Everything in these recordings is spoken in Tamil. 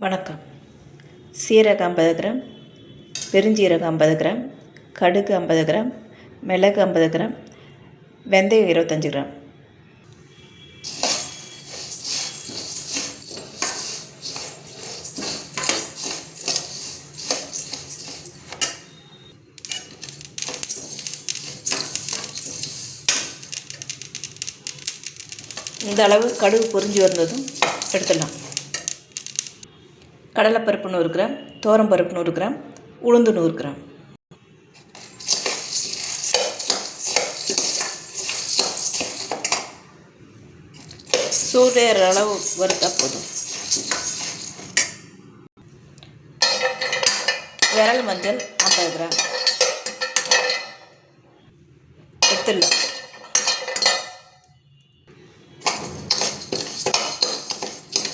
வணக்கம். சீரகம் 50 கிராம், பெருஞ்சீரகம் 50 கிராம், கடுகு 50 கிராம், மிளகு 50 கிராம், வெந்தயம் 25 கிராம். இந்த அளவு கடுகு பொரிஞ்சு வந்ததும் எடுத்துடலாம். கடலைப்பருப்பு 100 கிராம், துவரம்பருப்பு 100 கிராம், உளுந்து 100 கிராம். சூடேற அளவு வறுத்தா போதும். விரல் மஞ்சள் 50 கிராம் எடுத்துடலாம்.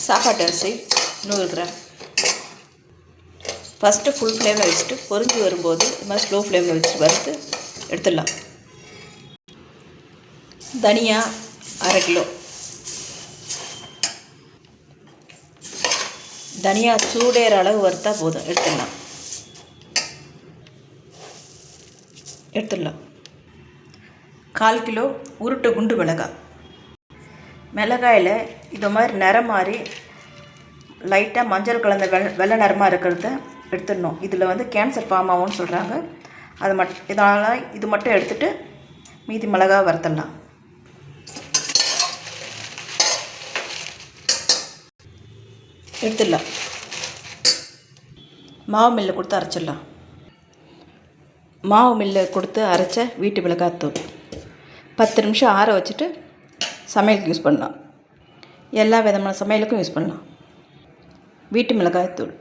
சாப்பாட்டு அரிசி 100 கிராம். ஃபஸ்ட்டு ஃபுல் ஃப்ளேமில் வச்சுட்டு பொரிஞ்சு வரும்போது இது மாதிரி ஸ்லோ ஃப்ளேமில் வச்சுட்டு வறுத்து எடுத்துடலாம். தனியா 1/2 கிலோ. தனியா சூடேற அளவு வறுத்தா போதும், எடுத்துடலாம். 1/4 கிலோ உருட்டு குண்டு மிளகாய். மிளகாயில் இது மாதிரி நிறம் மாறி லைட்டாக மஞ்சள் கலந்த வெள்ளை நிறமாக இருக்கிறத எடுத்துடணும். இதில் கேன்சர் ஃபார்ம் ஆகும்னு சொல்கிறாங்க. இதனால் இது மட்டும் எடுத்துகிட்டு மீதி மிளகா வறுத்துடலாம். எடுத்துடலாம். மாவு மில்லை கொடுத்து அரைச்சிடலாம். மாவு மில்லை கொடுத்து அரைச்ச வீட்டு மிளகாத்தூள் 10 நிமிஷம் ஆற வச்சுட்டு சமையலுக்கு யூஸ் பண்ணலாம். எல்லா விதமான சமையலுக்கும் யூஸ் பண்ணலாம். வீட்டு மிளகாய்த்தூள்